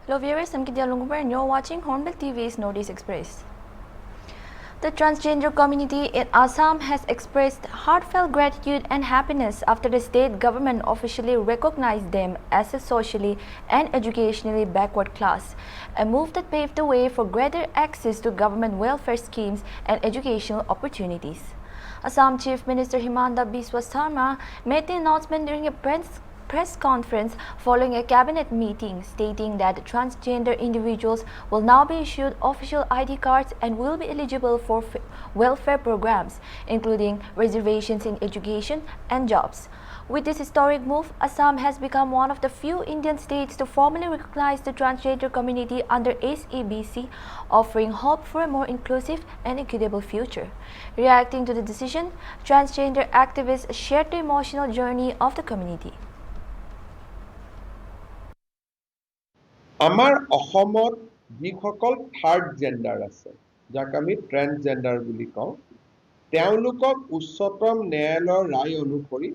Hello viewers, I'm Kidia Lungupur and you're watching Hornbill TV's Northeast Express. The transgender community in Assam has expressed heartfelt gratitude and happiness after the state government officially recognized them as a socially and educationally backward class, a move that paved the way for greater access to government welfare schemes and educational opportunities. Assam Chief Minister Himanta Biswa Sarma made the announcement during a press conference following a cabinet meeting, stating that transgender individuals will now be issued official ID cards and will be eligible for welfare programs, including reservations in education and jobs. With this historic move, Assam has become one of the few Indian states to formally recognize the transgender community under SABC, offering hope for a more inclusive and equitable future. Reacting to the decision, transgender activists shared the emotional journey of the community. আমাৰ অসমত যিসকল third gender আছে যাক আমি ট্ৰেন্সজেন্ডাৰ বুলি কওঁ তেওঁলোকক উচ্চতম ন্যায়ালয়ৰ ৰায় অনুসৰি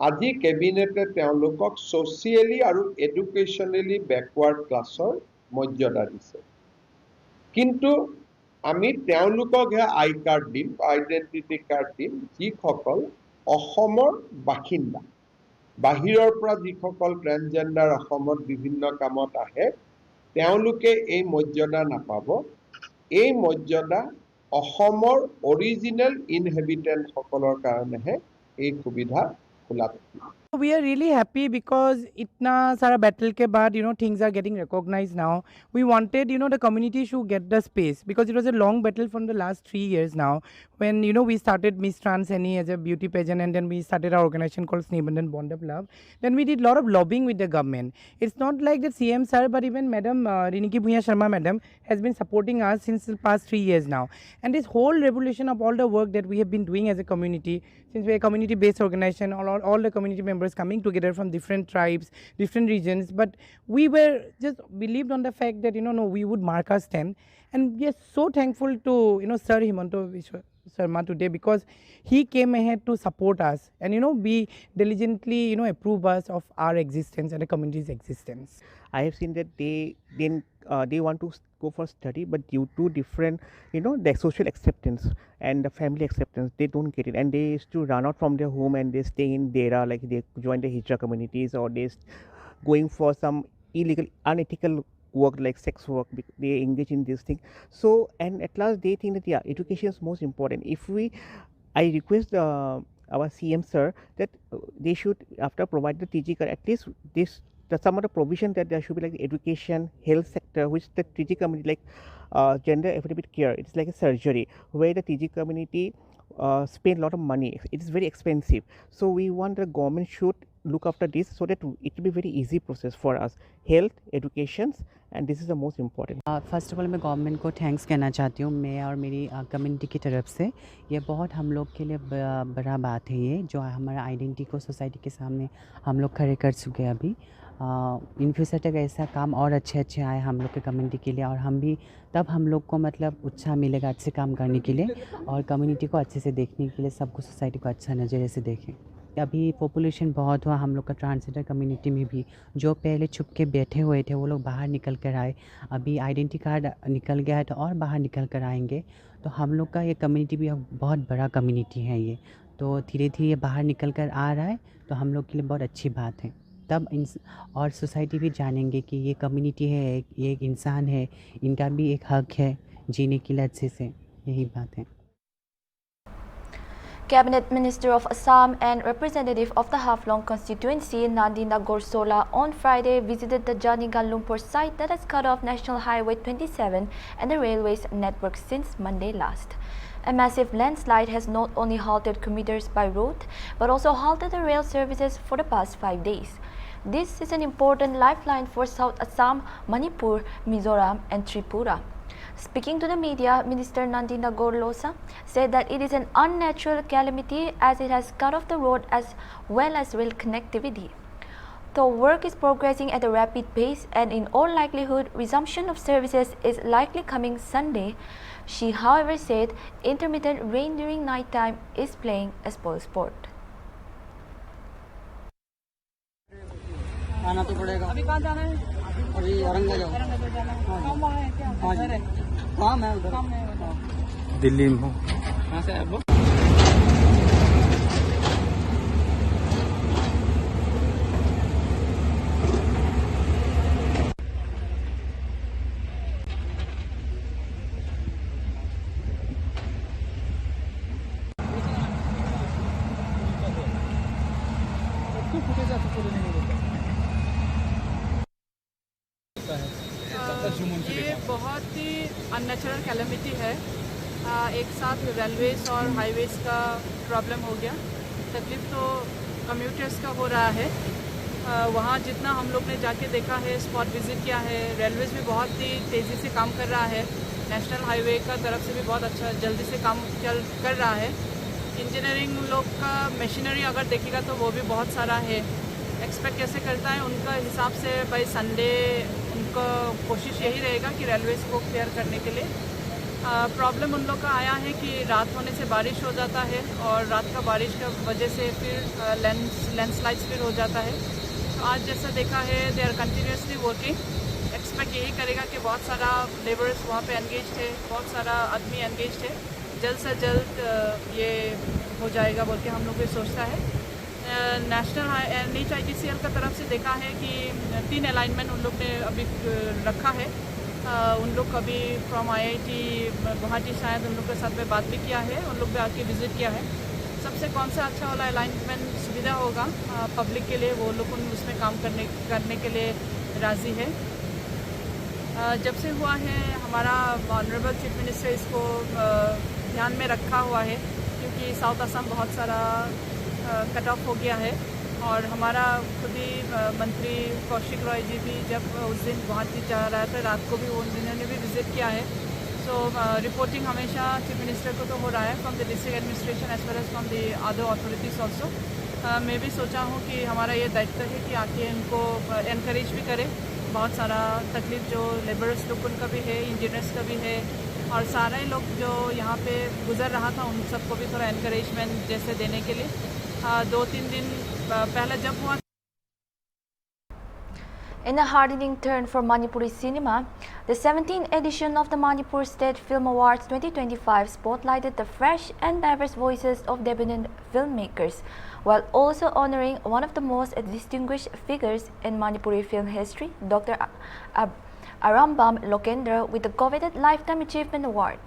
আজি কেবিনেটে তেওঁলোকক সোশিয়েলি আৰু এডুকেশনেলি ব্যাকওয়ার্ড ক্লাছৰ মৰ্যাদা দিছে কিন্তু আমি তেওঁলোকক আই কাৰ্ড দিম আইডেন্টিটি কাৰ্ড দিম যিসকল অসমৰ বাসিন্দা বাহিৰৰ পৰা যিসকল ট্ৰেন্সজেন্ডাৰ অসমত বিভিন্ন কামত আহে তেওঁলোকে এই মৰ্যাদা নাপাব এই মৰ্যাদা অসমৰ অৰিজিনেল ইনহেবিটেন্ট সকলৰ কাৰণেহে এই সুবিধা খোলা থাকিব We are really happy because itna sara battle ke baad, things are getting recognized now. We wanted, the community should get the space because it was a long battle from the last 3 years now. When, we started Miss Trans Any as a beauty pageant and then we started our organization called Snebandhan Bond of Love. Then we did a lot of lobbying with the government. It's not like the CM sir, but even Madam Riniki Bhuya Sharma Madam has been supporting us since the past 3 years now. And this whole revolution of all the work that we have been doing as a community, since we're a community-based organization, all the community members coming together from different tribes, different regions, but we were just believed on the fact that, we would mark our stand. And we are so thankful to, Sir Himanta Biswa Sarma today because he came ahead to support us and, be diligently, approve us of our existence and the community's existence. I have seen that they want to go for study, but due to different, the social acceptance and the family acceptance, they don't get it, and they used to run out from their home and they stay in Dera, like they join the Hijra communities or they going for some illegal, unethical work like sex work. They engage in this thing. So, and at last they think that education is most important. I request our CM sir that they should, after provide the TG card, at least some of the provision that there should be like the education, health sector, which the TG community like gender affidavit care. It's like a surgery where the TG community spend a lot of money. It is very expensive. So we want the government should look after this so that it will be very easy process for us. Health, education, and this is the most important. First of all मैं government को thanks कहना चाहती हूँ मैं और मेरी community की तरफ से ये बहुत हम लोग के लिए बड़ा बात है ये जो हमारा आइडेंटिटी को सोसाइटी के सामने हम लोग खड़े कर चुके हैं अभी इन फ्यूचर तक ऐसा काम और अच्छे आए हम लोग के कम्युनिटी के लिए और हम भी तब हम लोग को मतलब उत्साह मिलेगा अच्छे काम करने के लिए और कम्युनिटी को अच्छे से देखने के लिए सबको सोसाइटी को अच्छा नज़रिए से देखें अभी पॉपुलेशन बहुत हुआ हम लोग का ट्रांसजेंडर कम्युनिटी में भी जो पहले छुप के बैठे हुए थे वो लोग बाहर निकल कर आए अभी आइडेंटिटी कार्ड निकल गया है तो और बाहर निकल कर आएंगे तो हम लोग का ये कम्युनिटी भी बहुत बड़ा कम्युनिटी है ये तो धीरे धीरे ये बाहर निकल कर आ रहा है तो हम लोग के लिए बहुत अच्छी बात है तब और सोसाइटी भी जानेंगे कि ये कम्युनिटी है ये एक इंसान है इनका भी एक हक है जीने के लिए अच्छे से यही बात है Cabinet Minister of Assam and representative of the Haflong constituency, Nandina Gorsola, on Friday visited the Janigan Lumpur site that has cut off National Highway 27 and the railways network since Monday last. A massive landslide has not only halted commuters by road, but also halted the rail services for the past 5 days. This is an important lifeline for South Assam, Manipur, Mizoram and Tripura. Speaking to the media, Minister Nandina Gorlosa said that it is an unnatural calamity as it has cut off the road as well as rail connectivity. The work is progressing at a rapid pace and in all likelihood, resumption of services is likely coming Sunday. She, however, said intermittent rain during night time is playing a spoil sport. आना तो पड़ेगा अभी कहाँ जाना है अभी औरंगाबाद जाओ। हाँ जी, काम है उधर। दिल्ली में हो? कहाँ से आप लोग? ये बहुत ही अननेचुरल कैलेमिटी है। एक साथ रेलवेज और हाईवेज का प्रॉब्लम हो गया। तकलीफ तो कम्यूटर्स का हो रहा है। वहाँ जितना हम लोग ने जाके देखा है, स्पॉट विजिट किया है, रेलवेज भी बहुत ही तेज़ी से काम कर रहा है। नेशनल हाईवे का तरफ से भी बहुत अच्छा जल्दी से काम कर रहा है। इंजीनियरिंग लोग का मशीनरी अगर देखेगा तो वो भी बहुत सारा है। एक्सपेक्ट कैसे करता है उनका हिसाब से भाई संडे उनका कोशिश यही रहेगा कि रेलवेज को क्लियर करने के लिए। प्रॉब्लम उन लोग का आया है कि रात होने से बारिश हो जाता है और रात का बारिश का वजह से फिर लैंडस्लाइड्स फिर हो जाता है। तो आज जैसा देखा है they are continuously working. Expect यही करेगा कि बहुत सारा लेबर्स वहाँ पे एंगेज्ड है, बहुत सारा आदमी एंगेज्ड है। जल्द से जल्द ये हो जाएगा बोल के हम लोग भी सोचता है। नेशनल NHITCL का तरफ से देखा है कि 3 अलाइनमेंट उन लोग ने अभी रखा है। उन लोग अभी फ्रॉम IIT गुवाहाटी शायद उन लोग के साथ में बात भी किया है, उन लोग भी आके विज़िट किया है। सबसे कौन सा अच्छा वाला अलाइनमेंट सुविधा होगा पब्लिक के लिए, वो लोग उसमें काम करने के लिए राज़ी है। जब से हुआ है हमारा ऑनरेबल चीफ मिनिस्टर इसको ध्यान में रखा हुआ है, क्योंकि साउथ असम बहुत सारा कट ऑफ हो गया है। और हमारा खुद ही मंत्री कौशिक रॉय जी भी जब उस दिन गुवाहाटी जा रहा था रात को भी उन्होंने भी विज़िट किया है। सो रिपोर्टिंग हमेशा चीफ मिनिस्टर को तो हो रहा है from the district administration as well as from the other authorities also. मैं भी सोचा हूँ कि हमारा ये दायित्व है कि आके इनको एनकरेज भी करें। बहुत सारा तकलीफ जो लेबर्स लोग उनका भी है, इंजीनियर्स का भी है, और सारे लोग जो यहाँ पे गुजर रहा था उन सबको भी थोड़ा एनकरेजमेंट जैसे देने के लिए 2-3 दिन पहले जब हुआ। In a heartening turn for Manipuri cinema, the 17th edition of the Manipur State Film Awards 2025 spotlighted the fresh and diverse voices of debutant filmmakers, while also honoring one of the most distinguished figures in Manipuri film history, Dr. Arambam Lokendra, with the coveted Lifetime Achievement Award.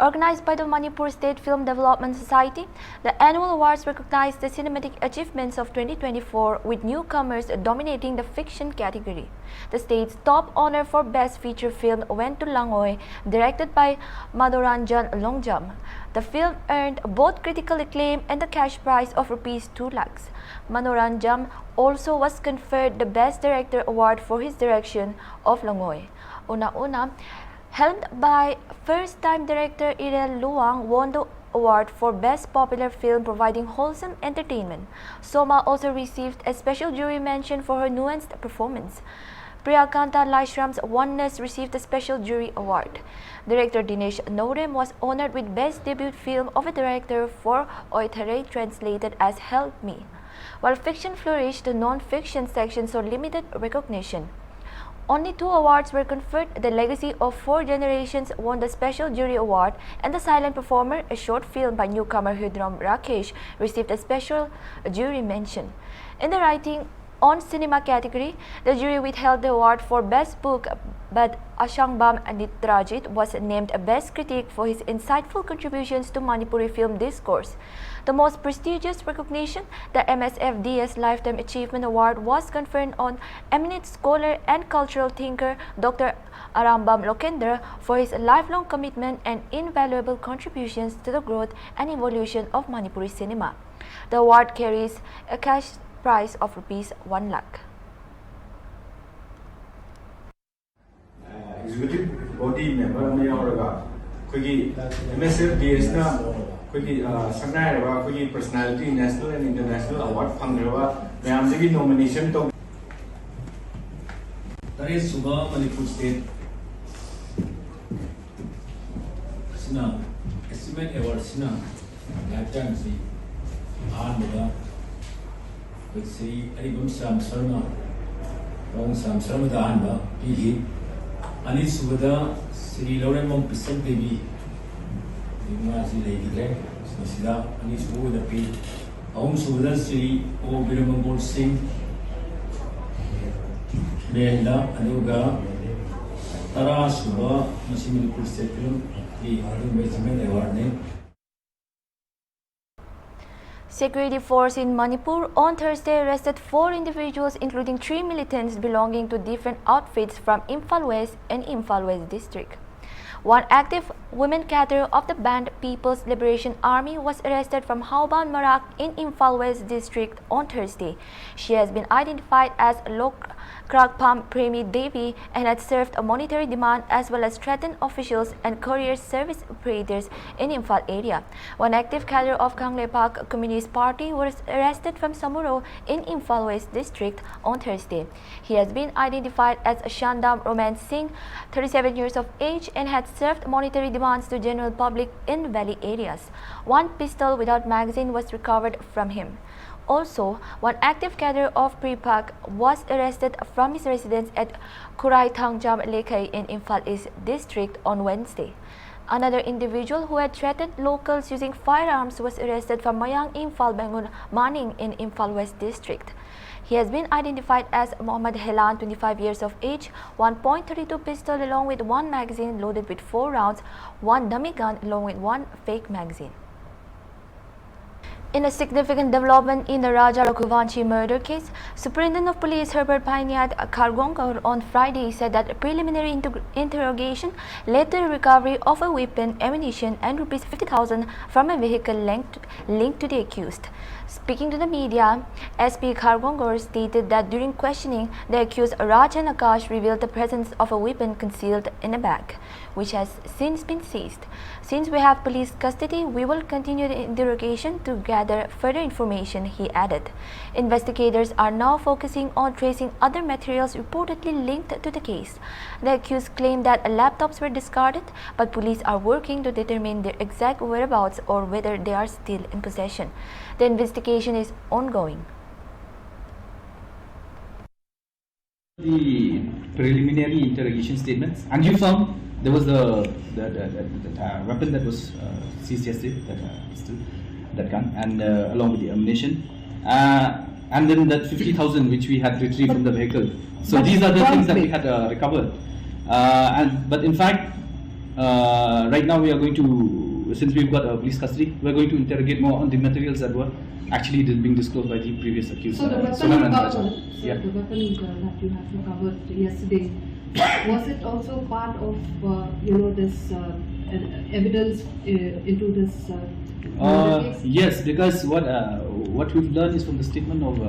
Organized by the Manipur State Film Development Society, the annual awards recognize the cinematic achievements of 2024, with newcomers dominating the fiction category. The state's top honor for Best Feature Film went to Langoy, directed by Madhuranjan Longjam. The film earned both critical acclaim and the cash prize of ₹2 lakhs. Madhuranjan also was conferred the Best Director Award for his direction of Langoy. Una-una, helmed by first-time director Irel Luang, won the award for Best Popular Film providing wholesome entertainment. Soma also received a special jury mention for her nuanced performance. Priyakanta Laishram's Oneness received a special jury award. Director Dinesh Norem was honored with Best Debut Film of a Director for Oithare, translated as Help Me. While fiction flourished, the non-fiction section saw limited recognition. Only 2 awards were conferred. The Legacy of 4 Generations won the Special Jury Award, and The Silent Performer, a short film by newcomer Hudram Rakesh, received a special jury mention. In the Writing on Cinema category, the jury withheld the award for Best Book, but Ashangbam Nitrajit was named Best Critic for his insightful contributions to Manipuri film discourse. The most prestigious recognition, the MSFDS Lifetime Achievement Award, was conferred on eminent scholar and cultural thinker Dr. Arambam Lokendra for his lifelong commitment and invaluable contributions to the growth and evolution of Manipuri cinema. The award carries a cash prize of ₹1 lakh. Executive body member may or MSFDS personality national and international award nomination to Manipur State Achievement Award lifetime Hornbill with Aribam Sam Sarma Long Samsramada Anba, Pigi, Anis Suda, Sri Loremon Piston Baby, Ignazi Lady, Sida, Anis Suda P, Om Suda Sri, O Biramangol Singh, Mela, Anuga, Tara Suba, Masimil Seculum, the Arden Basement Award name. Security force in Manipur on Thursday arrested 4 individuals, including 3 militants belonging to different outfits from Imphal West and Imphal West district. One active women cadre of the banned People's Liberation Army was arrested from Hauban Marak in Imphal West district on Thursday. She has been identified as Lok Krakpam Premi Devi and had served a monetary demand as well as threatened officials and courier service operators in Imphal area. One active cadre of Kanglepak Communist Party was arrested from Samuro in Imphal West district on Thursday. He has been identified as Shandam Roman Singh, 37 years of age, and had served monetary demands to general public in valley areas. One pistol without magazine was recovered from him. Also, one active cadre of Pripak was arrested from his residence at Kurai Thangjam Lekhay in Imphal East district on Wednesday. Another individual who had threatened locals using firearms was arrested from Mayang Imphal Bangun Maning in Imphal West district. He has been identified as Mohammad Helan, 25 years of age, 1.32 pistol along with 1 magazine loaded with 4 rounds, 1 dummy gun along with 1 fake magazine. In a significant development in the Raja Raghuvanshi murder case, Superintendent of Police Herbert Painiat Khargonkar on Friday said that a preliminary interrogation led to the recovery of a weapon, ammunition and Rs 50,000 from a vehicle linked to the accused. Speaking to the media, SP Khargonkar stated that during questioning, the accused Raj and Akash revealed the presence of a weapon concealed in a bag, which has since been seized. Since we have police custody, we will continue the interrogation to gather further information, he added. Investigators are now focusing on tracing other materials reportedly linked to the case. The accused claimed that laptops were discarded, but police are working to determine their exact whereabouts or whether they are still in possession. The investigation is ongoing. The preliminary interrogation statements, and you found there was the weapon that was seized yesterday, that gun, and along with the ammunition, and then that 50,000 which we had retrieved from the vehicle. So these are the things that we had recovered. But in fact, right now we are going to, since we've got police custody, we're going to interrogate more on the materials that were actually being disclosed by the previous accused. So the weapon yeah. the weapon that you have recovered yesterday, was it also part of this evidence into this case? Yes, because what we've learned is from the statement of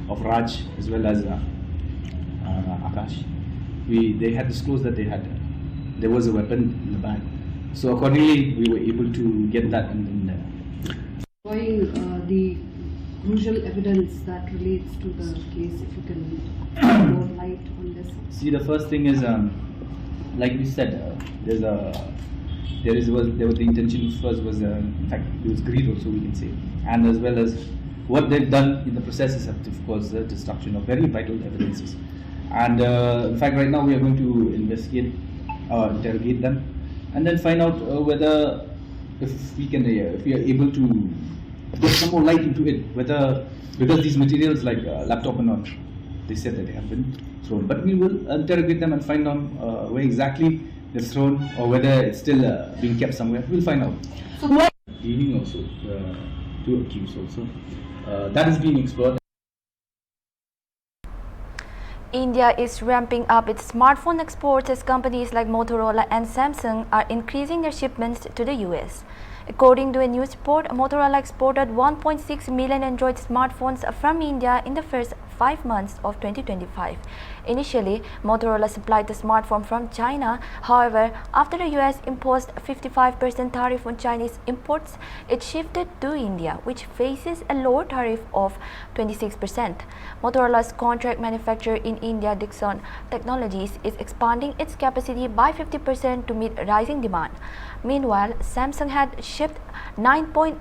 of Raj as well as Akash. They had disclosed that there was a weapon in the bag. So accordingly, we were able to get that in there. Showing the crucial evidence that relates to the case, if you can throw more light on this. See, the first thing is, like we said, there was the intention first was in fact it was greed also, we can say, and as well as what they've done in the process is of course the destruction of very vital evidences. And in fact, right now we are going to investigate, interrogate them, and then find out whether if we are able to get some more light into it, whether because these materials like laptop or not, they said that they have been thrown, but we will interrogate them and find out where exactly they're thrown or whether it's still being kept somewhere. We'll find out. So what? Dealing also to accuse also that is being explored. India is ramping up its smartphone exports as companies like Motorola and Samsung are increasing their shipments to the US. According to a news report, Motorola exported 1.6 million Android smartphones from India in the first 5 months of 2025. Initially, Motorola supplied the smartphone from China. However, after the US imposed a 55% tariff on Chinese imports, it shifted to India, which faces a lower tariff of 26%. Motorola's contract manufacturer in India, Dixon Technologies, is expanding its capacity by 50% to meet rising demand. Meanwhile, Samsung had shipped 9.8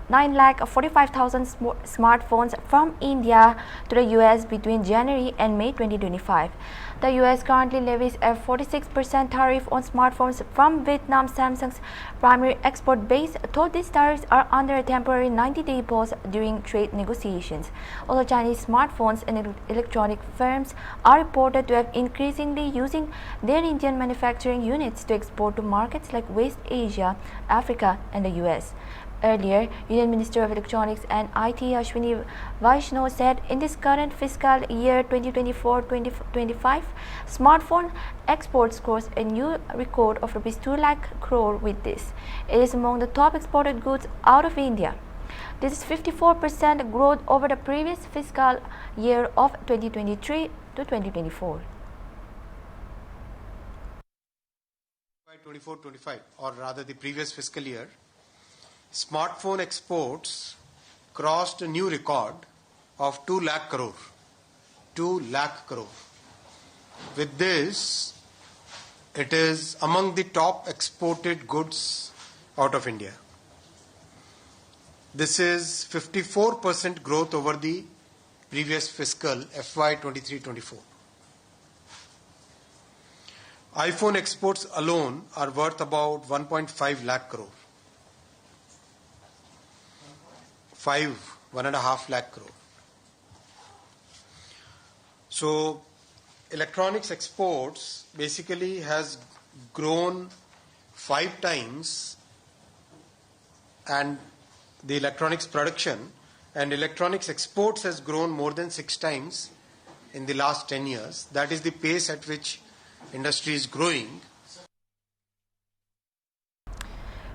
9,45,000 smartphones from India to the US between January and May 2025. The US currently levies a 46% tariff on smartphones from Vietnam, Samsung's primary export base, though these tariffs are under a temporary 90-day pause during trade negotiations. Although Chinese smartphones and electronic firms are reported to have increasingly using their Indian manufacturing units to export to markets like West Asia, Africa, and the US. Earlier, Union Minister of Electronics and IT Ashwini Vaishnaw said in this current fiscal year 2024-2025, smartphone exports crossed a new record of Rs 2 lakh crore with this. It is among the top exported goods out of India. This is 54% growth over the previous fiscal year of 2023 to 2024. 24-25, or rather the previous fiscal year, smartphone exports crossed a new record of 2 lakh crore. 2 lakh crore. With this, it is among the top exported goods out of India. This is 54% growth over the previous fiscal FY 23-24. iPhone exports alone are worth about 1.5 lakh crore. 1.5 lakh crore. So, electronics exports basically has grown 5 times, and the electronics production and electronics exports has grown more than 6 times in the last 10 years. That is the pace at which industry is growing.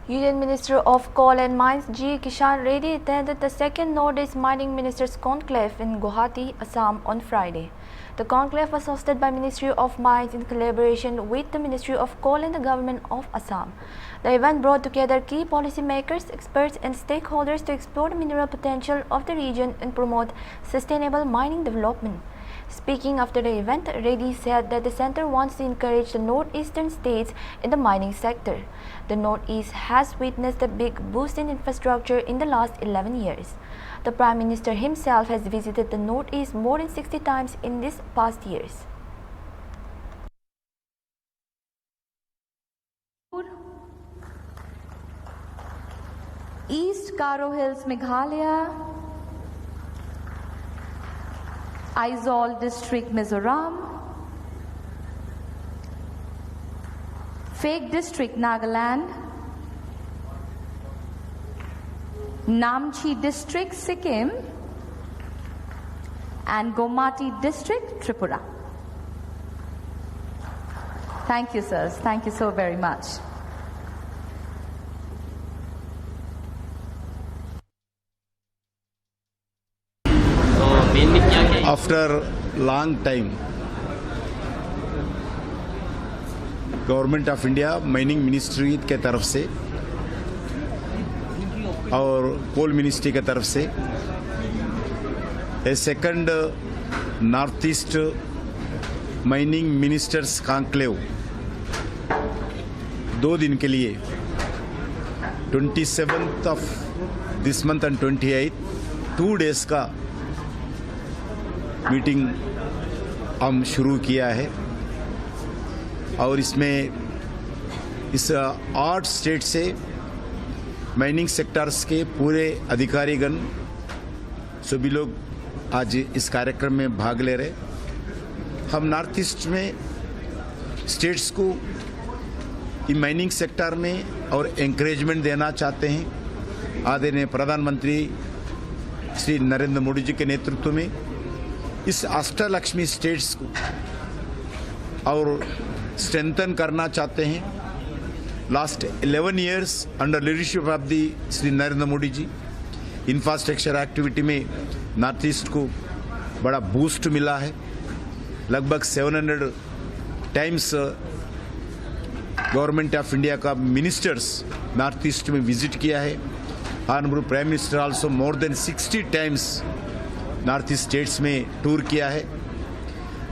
Union Minister of Coal and Mines G. Kishan Reddy attended the second Northeast Mining Ministers Conclave in Guwahati, Assam on Friday. The conclave was hosted by Ministry of Mines in collaboration with the Ministry of Coal and the Government of Assam. The event brought together key policymakers, experts and stakeholders to explore the mineral potential of the region and promote sustainable mining development. Speaking after the event, Reddy said that the center wants to encourage the northeastern states in the mining sector. The Northeast has witnessed a big boost in infrastructure in the last 11 years. The Prime Minister himself has visited the Northeast more than 60 times in these past years. East Karo Hills, Meghalaya, Aizawl District, Mizoram, Phek District, Nagaland, Namchi District, Sikkim, and Gomati District, Tripura. Thank you, sirs. Thank you so very much. After long time, government of India mining ministry के तरफ से और coal ministry के तरफ से a second north east mining ministers conclave 2 दिन के लिए 27th of this month and 28th 2 days का मीटिंग हम शुरू किया है और इसमें इस 8 स्टेट से माइनिंग सेक्टर्स के पूरे अधिकारीगण सभी लोग आज इस कार्यक्रम में भाग ले रहे। हम नॉर्थ ईस्ट में स्टेट्स को इन माइनिंग सेक्टर में और एंकरेजमेंट देना चाहते हैं। आदरणीय प्रधानमंत्री श्री नरेंद्र मोदी जी के नेतृत्व में इस अष्टलक्ष्मी स्टेट्स को और स्ट्रेंथन करना चाहते हैं। Last 11 years under leadership of the Shri Narendra Modi ji infrastructure activity में नॉर्थ ईस्ट को बड़ा बूस्ट मिला है। लगभग 700 टाइम्स गवर्नमेंट ऑफ इंडिया का मिनिस्टर्स नॉर्थ ईस्ट में विजिट किया है। Honourable prime minister also more than 60 times north east states में टूर किया है।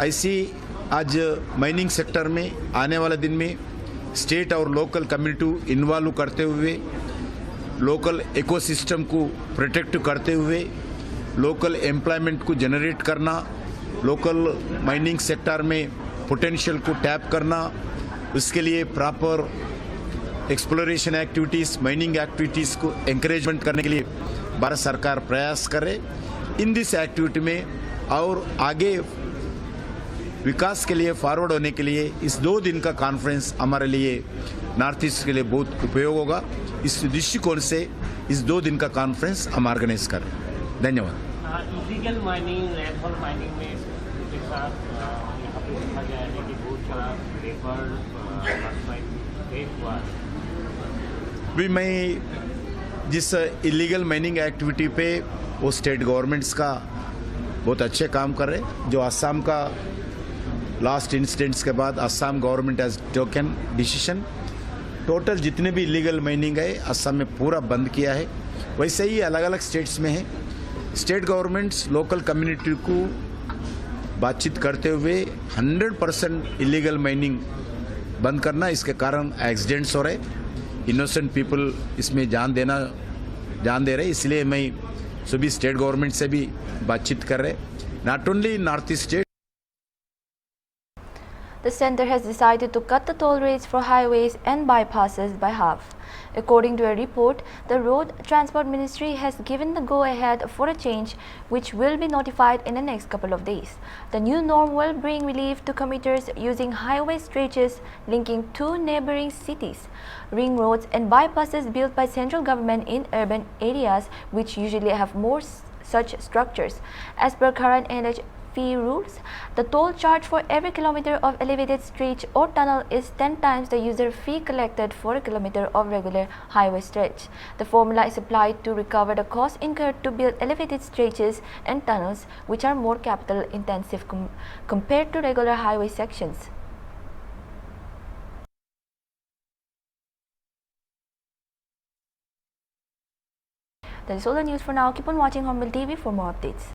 ऐसी आज माइनिंग सेक्टर में आने वाले दिन में स्टेट और लोकल कम्युनिटी इन्वॉल्व करते हुए लोकल इकोसिस्टम को प्रोटेक्ट करते हुए लोकल एम्प्लॉयमेंट को जनरेट करना, लोकल माइनिंग सेक्टर में पोटेंशियल को टैप करना, उसके लिए proper exploration activities, mining activities को एंकरेजमेंट करने के लिए भारत सरकार प्रयास करे। इन दिस एक्टिविटी में और आगे विकास के लिए फॉरवर्ड होने के लिए इस 2 दिन का कॉन्फ्रेंस हमारे लिए नॉर्थ ईस्ट के लिए बहुत उपयोग होगा। इस दृष्टिकोण से इस 2 दिन का कॉन्फ्रेंस हम ऑर्गेनाइज करें। धन्यवाद। Illegal mining, red hall mining में के साथ यहाँ पे देखा गया है कि बहुत सारा लेबर हुआ। भी मैं जिस इलीगल माइनिंग एक्टिविटी पे वो स्टेट गवर्नमेंट्स का बहुत अच्छे काम कर रहे, जो असम का लास्ट इंसिडेंट्स के बाद Assam government has taken decision, total जितने भी इलीगल माइनिंग है असम में पूरा बंद किया है। वैसे ही अलग अलग स्टेट्स में है। स्टेट गवर्नमेंट्स लोकल कम्युनिटी को बातचीत करते हुए 100% इलीगल माइनिंग बंद करना, इसके कारण एक्सीडेंट्स हो रहे, इनोसेंट पीपल इसमें जान दे रहे। इसलिए मैं सभी स्टेट गवर्नमेंट से भी बातचीत कर रहे, not only north east state. The center has decided to cut the toll rates for highways and bypasses by half. According to a report, the Road Transport Ministry has given the go-ahead for a change which will be notified in the next couple of days. The new norm will bring relief to commuters using highway stretches linking 2 neighboring cities, ring roads and bypasses built by central government in urban areas which usually have more such structures. As per current NH fee rules, the toll charge for every kilometer of elevated stretch or tunnel is 10 times the user fee collected for a kilometer of regular highway stretch. The formula is applied to recover the cost incurred to build elevated stretches and tunnels, which are more capital intensive compared to regular highway sections. That is all the news for now. Keep on watching Hornbill TV for more updates.